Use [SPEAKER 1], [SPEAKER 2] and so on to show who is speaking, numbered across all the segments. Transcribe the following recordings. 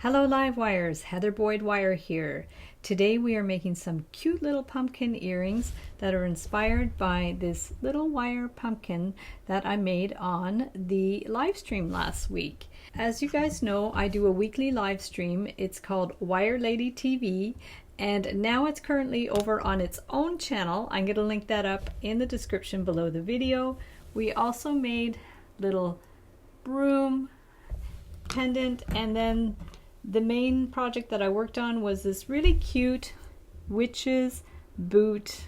[SPEAKER 1] Hello Live Wires, Heather Boyd Wire here. Today we are making some cute little pumpkin earrings that are inspired by this little wire pumpkin that I made on the live stream last week. As you guys know, I do a weekly live stream. It's called Wire Lady TV, and now it's currently over on its own channel. I'm going to link that up in the description below the video. We also made little broom pendant, and then the main project that I worked on was this really cute witch's boot.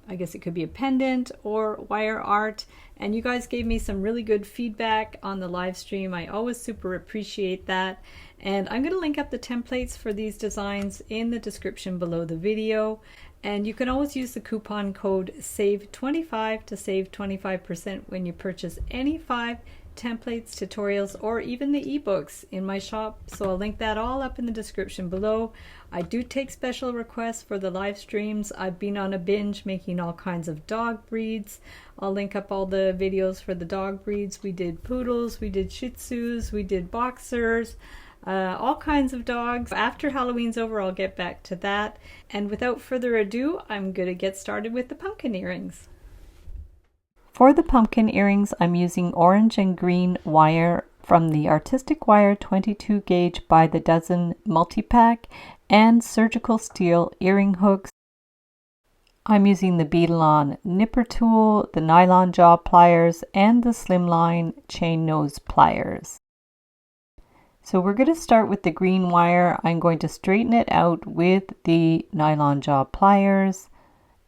[SPEAKER 1] I guess it could be a pendant or wire art, and you guys gave me some really good feedback on the live stream. I always super appreciate that, and I'm going to link up the templates for these designs in the description below the video, and you can always use the coupon code SAVE25 to save 25% when you purchase any 5 templates, tutorials, or even the ebooks in my shop. So I'll link that all up in the description below. I do take special requests for the live streams. I've been on a binge making all kinds of dog breeds. I'll link up all the videos for the dog breeds. We did poodles, we did shih tzus, we did boxers, all kinds of dogs. After Halloween's over, I'll get back to that. And without further ado, I'm going to get started with the pumpkin earrings. For the pumpkin earrings, I'm using orange and green wire from the Artistic Wire 22 gauge by the dozen multi-pack and surgical steel earring hooks. I'm using the Beadalon nipper tool, the nylon jaw pliers, and the slimline chain nose pliers. So we're going to start with the green wire. I'm going to straighten it out with the nylon jaw pliers,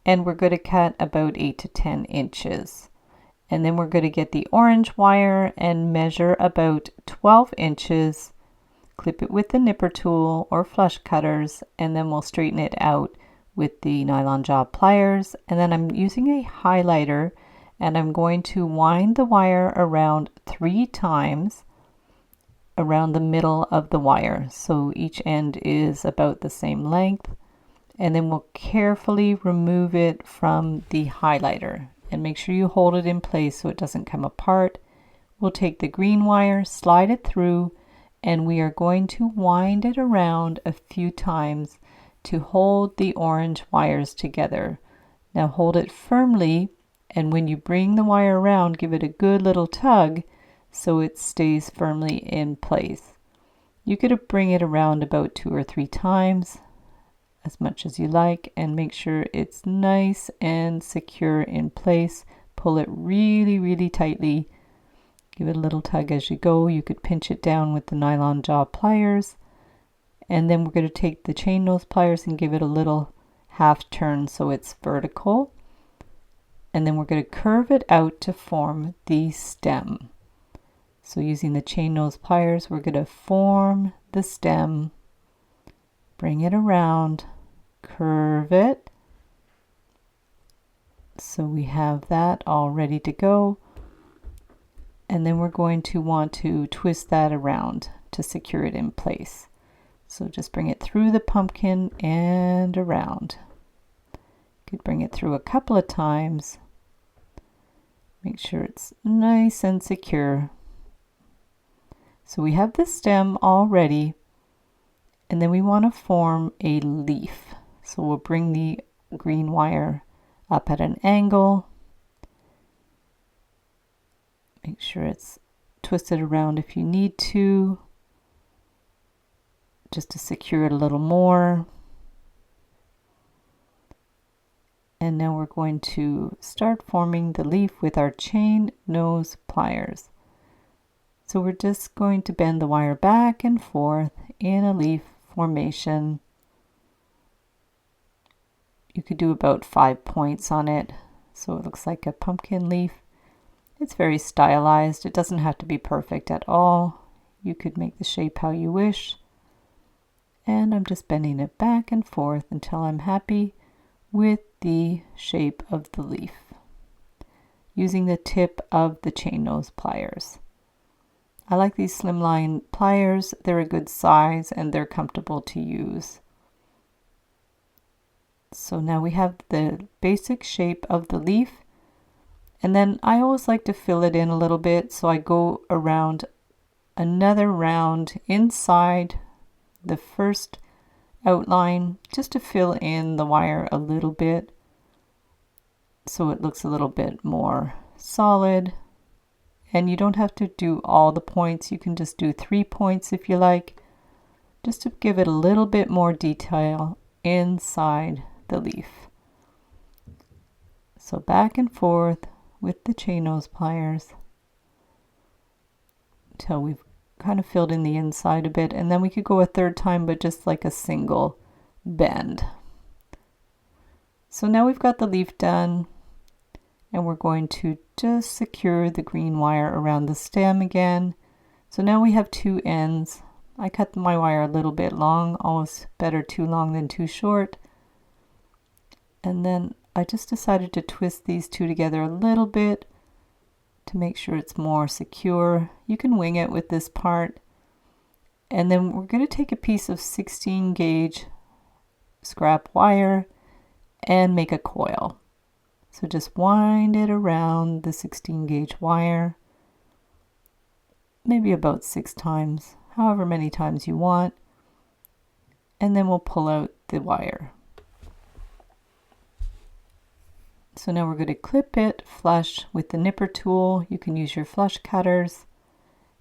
[SPEAKER 1] and we're going to cut about 8 to 10 inches. And then we're going to get the orange wire and measure about 12 inches, clip it with the nipper tool or flush cutters, and then we'll straighten it out with the nylon jaw pliers. And then I'm using a highlighter, and I'm going to wind the wire around 3 times around the middle of the wire. So each end is about the same length. And then we'll carefully remove it from the highlighter. And make sure you hold it in place so it doesn't come apart. We'll take the green wire, slide it through, and we are going to wind it around a few times to hold the orange wires together. Now hold it firmly, and when you bring the wire around, give it a good little tug so it stays firmly in place. You could bring it around about 2 or 3 times, as much as you like, and make sure it's nice and secure in place. Pull it really tightly. Give it a little tug as you go. You could pinch it down with the nylon jaw pliers, and then we're going to take the chain nose pliers and give it a little half turn so it's vertical, and then we're going to curve it out to form the stem. So using the chain nose pliers, we're going to form the stem, bring it around, curve it. So we have that all ready to go. And then we're going to want to twist that around to secure it in place. So just bring it through the pumpkin and around. You could bring it through a couple of times. Make sure it's nice and secure. So we have the stem all ready. And then we want to form a leaf. So we'll bring the green wire up at an angle. Make sure it's twisted around if you need to, just to secure it a little more. And now we're going to start forming the leaf with our chain nose pliers. So we're just going to bend the wire back and forth in a leaf formation. You could do about 5 points on it, so it looks like a pumpkin leaf. It's very stylized. It doesn't have to be perfect at all. You could make the shape how you wish. And I'm just bending it back and forth until I'm happy with the shape of the leaf, using the tip of the chain nose pliers. I like these slimline pliers. They're a good size and they're comfortable to use. So now we have the basic shape of the leaf, and then I always like to fill it in a little bit, so I go around another round inside
[SPEAKER 2] the first outline just to fill in the wire a little bit so it looks a little bit more solid. And you don't have to do all the points, you can just do 3 points if you like, just to give it a little bit more detail inside the leaf. So back and forth with the chain nose pliers until we've kind of filled in the inside a bit, and then we could go a third time, but just like a single bend. So now we've got the leaf done, and we're going to just secure the green wire around the stem again. So now we have 2 ends. I cut my wire a little bit long, always better too long than too short. And then I just decided to twist these 2 together a little bit to make sure it's more secure. You can wing it with this part. And then we're going to take a piece of 16 gauge scrap wire and make a coil. So just wind it around the 16 gauge wire, maybe about 6 times, however many times you want, and then we'll pull out the wire. So now we're going to clip it flush with the nipper tool. You can use your flush cutters,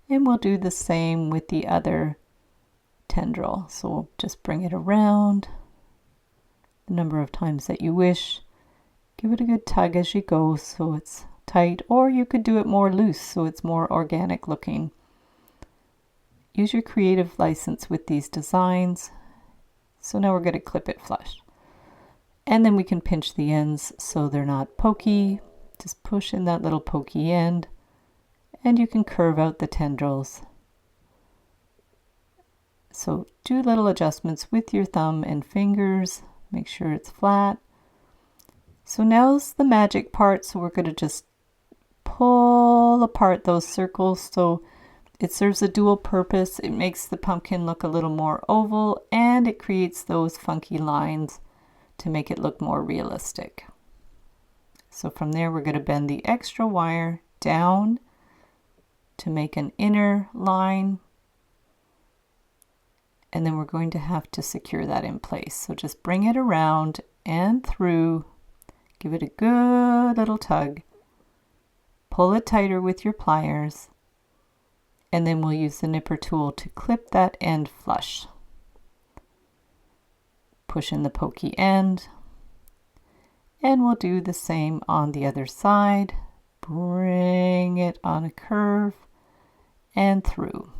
[SPEAKER 2] and we'll do the same with the other tendril. So we'll just bring it around the number of times that you wish. Give it a good tug as you go so it's tight, or you could do it more loose so it's more organic looking. Use your creative license with these designs. So now we're going to clip it flush. And then we can pinch the ends so they're not pokey. Just push in that little pokey end, and you can curve out the tendrils. So do little adjustments with your thumb and fingers. Make sure it's flat. So now's the magic part. So we're going to just pull apart those circles. So it serves a dual purpose. It makes the pumpkin look a little more oval, and it creates those funky lines to make it look more realistic. So from there, we're going to bend the extra wire down to make an inner line. And then we're going to have to secure that in place. So just bring it around and through. Give it a good little tug. Pull it tighter with your pliers. And then we'll use the nipper tool to clip that end flush. Push in the pokey end. And we'll do the same on the other side. Bring it on a curve and through.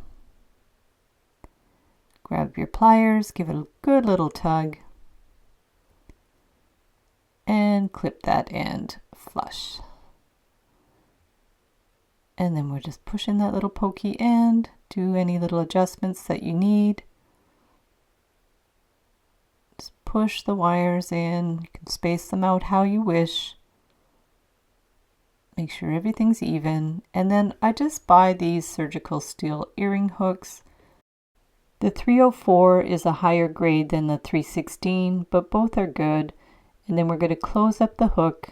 [SPEAKER 2] Grab your pliers, give it a good little tug, and clip that end flush. And then we're just pushing that little pokey end. Do any little adjustments that you need. Just push the wires in. You can space them out how you wish. Make sure everything's even. And then I just buy these surgical steel earring hooks. The 304 is a higher grade than the 316, but both are good. And then we're going to close up the hook.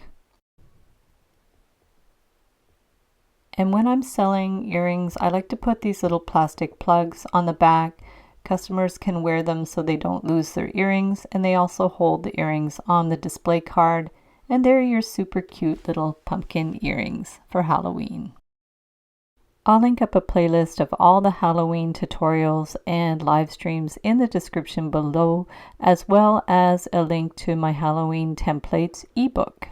[SPEAKER 2] And when I'm selling earrings, I like to put these little plastic plugs on the back. Customers can wear them so they don't lose their earrings, and they also hold the earrings on the display card. And they're your super cute little pumpkin earrings for Halloween. I'll link up a playlist of all the Halloween tutorials and live streams in the description below, as well as a link to my Halloween templates ebook.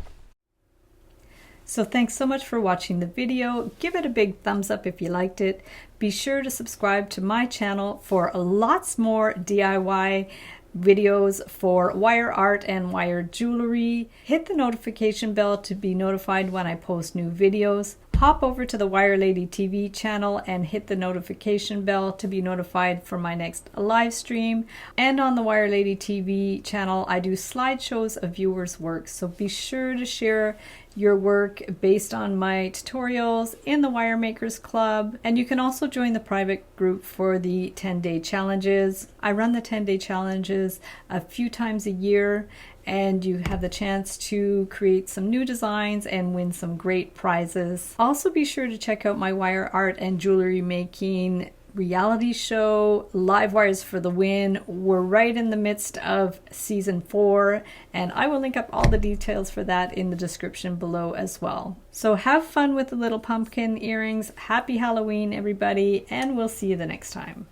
[SPEAKER 1] So thanks so much for watching the video. Give it a big thumbs up if you liked it. Be sure to subscribe to my channel for lots more DIY videos for wire art and wire jewelry. Hit the notification bell to be notified when I post new videos. Hop over to the Wire Lady TV channel and hit the notification bell to be notified for my next live stream. And on the Wire Lady TV channel, I do slideshows of viewers' work. So be sure to share your work based on my tutorials in the Wire Makers Club. And you can also join the private group for the 10-day challenges. I run the 10-day challenges a few times a year, and you have the chance to create some new designs and win some great prizes. Also be sure to check out my wire art and jewelry making reality show, Live Wires for the Win. We're right in the midst of season 4, and I will link up all the details for that in the description below as well. So have fun with the little pumpkin earrings. Happy Halloween, everybody, and we'll see you the next time.